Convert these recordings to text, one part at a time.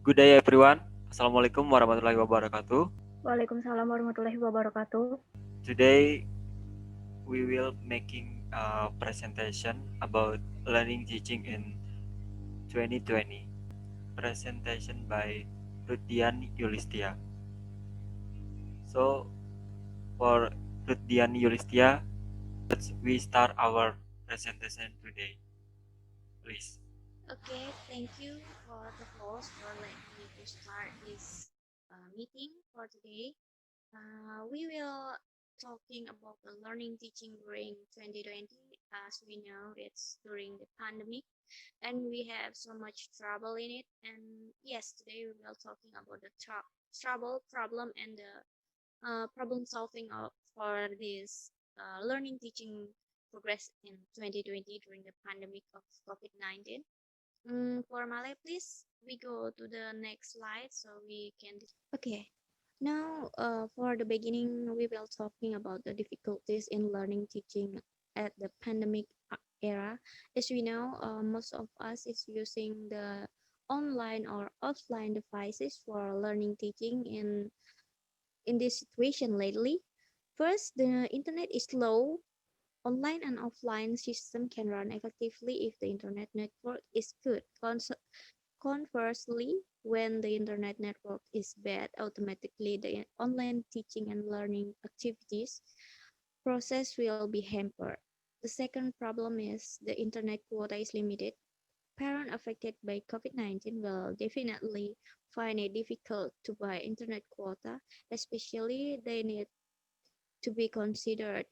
Good day everyone. Assalamualaikum warahmatullahi wabarakatuh. Waalaikumsalam warahmatullahi wabarakatuh. Today we will making a presentation about learning teaching in 2020. Presentation by Rudian Yulistia. So for Rudian Yulistia, we start our presentation today. Please. Okay, thank you for the host for letting me to start this meeting for today. We will talking about the learning teaching during 2020. As we know, it's during the pandemic, and we have so much trouble in it. And yes, today we will talking about the trouble problem and the problem solving for this learning teaching progress in 2020 during the pandemic of COVID-19. For Malay, please, we go to the next slide so we can. Okay, now for the beginning, we will talking about the difficulties in learning teaching at the pandemic era. As we know, most of us is using the online or offline devices for learning teaching in this situation lately. First, the internet is slow. Online and offline system can run effectively if the internet network is good. Conversely, when the internet network is bad, automatically the online teaching and learning activities process will be hampered. The second problem is the internet quota is limited. Parents affected by COVID-19 will definitely find it difficult to buy internet quota, especially they need to be considered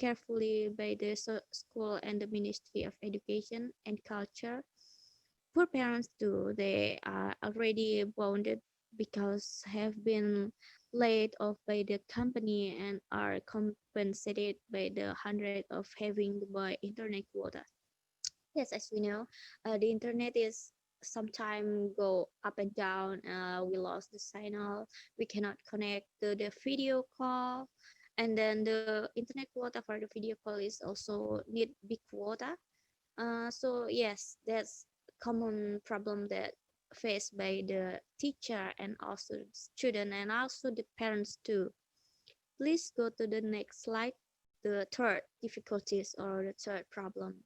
carefully by the school and the Ministry of Education and Culture. Poor parents too, they are already wounded because have been laid off by the company and are compensated by the hundred of having to buy internet quota. Yes, as we know, the internet is sometimes go up and down. We lost the signal. We cannot connect to the video call, and then the internet quota for the video call is also need big quota. So yes, that's common problem that faced by the teacher and also student and also the parents too. Please go to the next slide. The third difficulties or the third problem.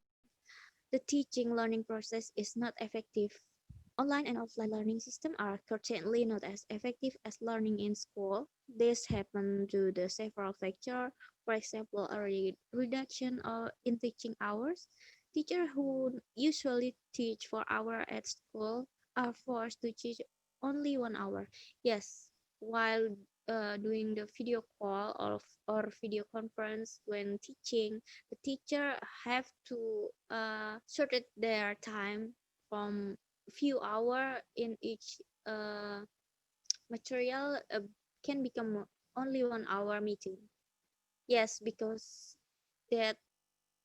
The teaching learning process is not effective. Online and offline learning systems are currently not as effective as learning in school. This happens due to several factors. For example, a reduction in teaching hours. Teachers who usually teach 4 hours at school are forced to teach only 1 hour. Yes, while doing the video call or video conference when teaching, the teacher have to shorten their time from few hour in each material can become only 1 hour meeting. Yes, because that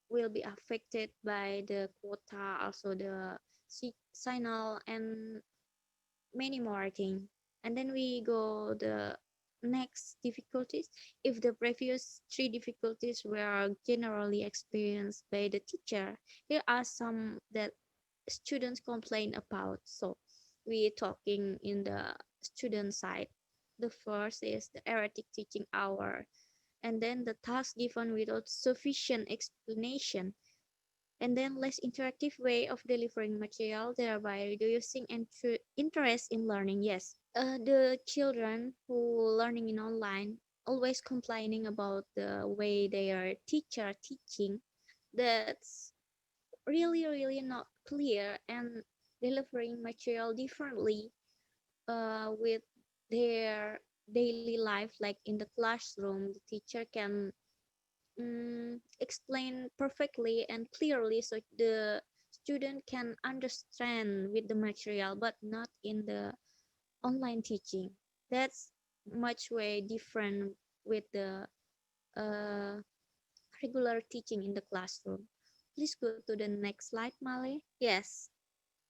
will be affected by the quota, also the signal and many more things. And then we go the next difficulties. If the previous three difficulties were generally experienced by the teacher, here are some that students complain about. So we talking in the student side. The first is the erratic teaching hour, and then the task given without sufficient explanation, and then less interactive way of delivering material, thereby reducing interest in learning. Yes, the children who learning in online always complaining about the way their teacher teaching. That's really not clear and delivering material differently with their daily life, like in the classroom the teacher can explain perfectly and clearly so the student can understand with the material, but not in the online teaching. That's much way different with the uh, regular teaching in the classroom. Please go to the next slide, Male. Yes,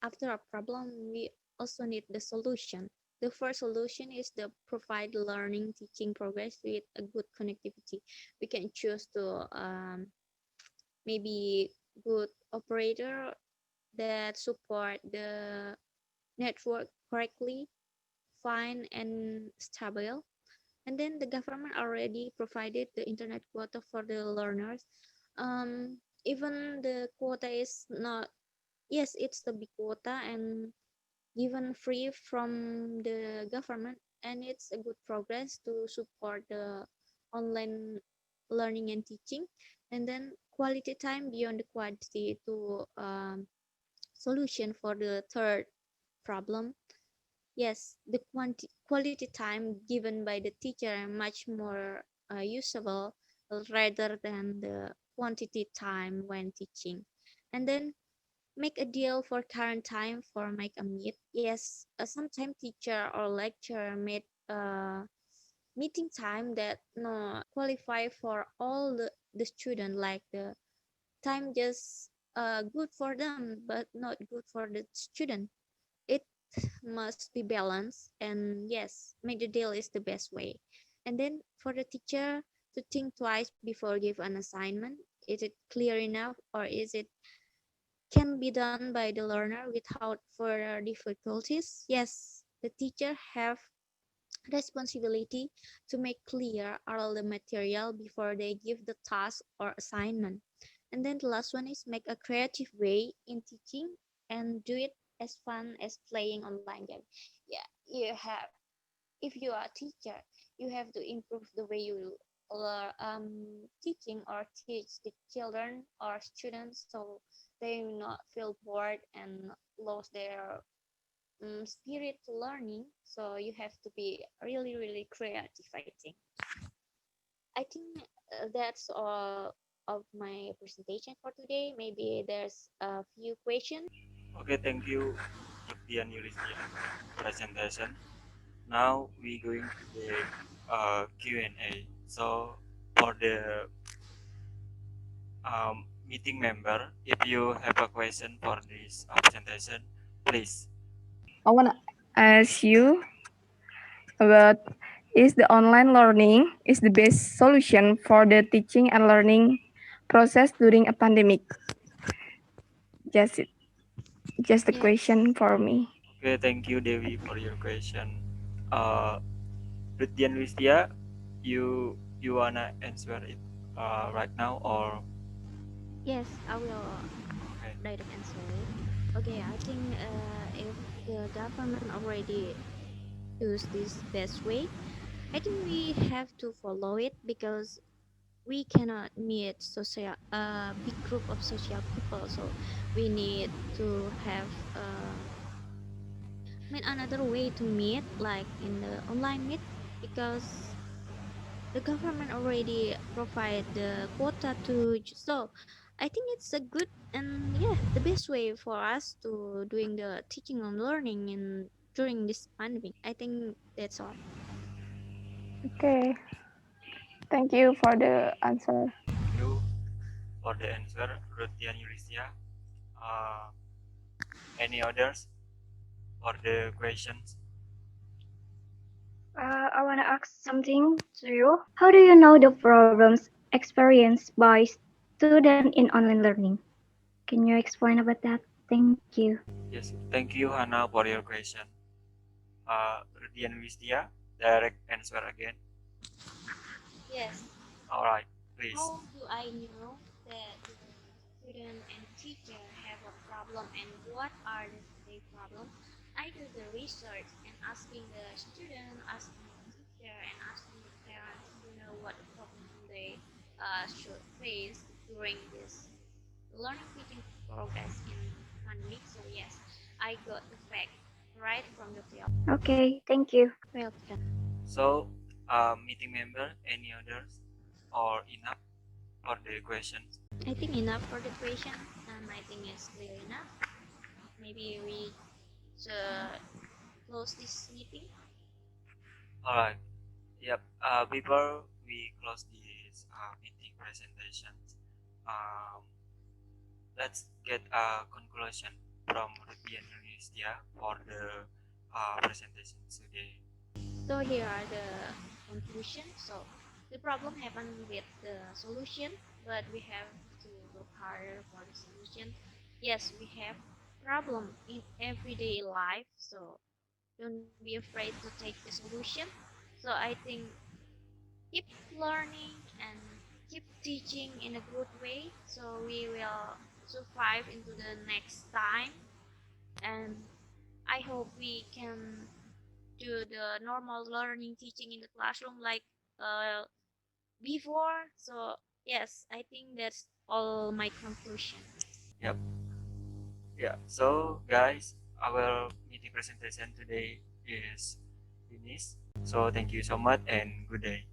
after a problem, we also need the solution. The first solution is to provide learning teaching progress with a good connectivity. We can choose to maybe good operator that support the network correctly, fine and stable. And then the government already provided the internet quota for the learners. Even the quota is not, yes, it's the big quota and given free from the government, and it's a good progress to support the online learning and teaching. And then quality time beyond the quantity to solution for the third problem. Yes, the quality time given by the teacher are much more usable rather than the quantity time when teaching. And then make a deal for current time for make a meet. Yes, sometimes teacher or lecturer made meeting time that no qualify for all the student, like the time just good for them but not good for the student. It must be balanced, and yes, make the deal is the best way. And then for the teacher to think twice before give an assignment. Is it clear enough, or is it can be done by the learner without further difficulties? Yes, the teacher have responsibility to make clear all the material before they give the task or assignment. And then the last one is make a creative way in teaching and do it as fun as playing online game. Yeah, you have, if you are a teacher, you have to improve the way you teaching or teach the children or students, so they will not feel bored and lose their spirit to learning. So you have to be really really creative, I think that's all of my presentation for today. Maybe there's a few questions. Okay, thank you, Ruthian Yulistia, presentation. Now we going to the Q&A. So for the meeting member, if you have a question for this presentation, please. I want to ask you about, is the online learning is the best solution for the teaching and learning process during a pandemic? Just just a Yes. question for me. Okay, thank you, Devi, for your question. Uh, Ruthian Yulistia, you wanna answer it right now or Yes, I will okay? direct answer it. Okay, I think if the government already choose this best way, I think we have to follow it, because we cannot meet social big group of social people. So we need to have mean another way to meet, like in the online meet, because the government already provide the quota to so I think it's a good and yeah the best way for us to doing the teaching and learning in during this pandemic. I think that's all. Okay, thank you for the answer. Thank you for the answer, Ruthian Yulistia. Uh, any others for the questions? I want to ask something to you. How do you know the problems experienced by students in online learning? Can you explain about that? Thank you. Yes, thank you, Hannah, for your question. Ruthian Yulistia, direct answer again. Yes. All right, please. How do I know that the student and teacher have a problem, and what are the problem? I do the research and asking the student, asking the teacher, and asking the parents to know what the problem they should face during this learning teaching progress in pandemic. So yes, I got the fact right from the field. Okay, thank you. Welcome. So, meeting member, any others or enough for the questions? I think enough for the question, and I think it's clear enough. Maybe we close this meeting. All right. Yep. Before we close this meeting presentations, um, let's get a conclusion from Ruthian Yulistia for the presentation today. So here are the conclusions. So the problem happened with the solution, but we have to work harder for the solution. Yes, we have problem in everyday life. So Don't be afraid to take the solution. So I think keep learning and keep teaching in a good way so we will survive into the next time, and I hope we can do the normal learning teaching in the classroom like uh, before. So yes, I think that's all my conclusion. Yep. Yeah. So guys, our meeting presentation today is finished. So thank you so much and good day.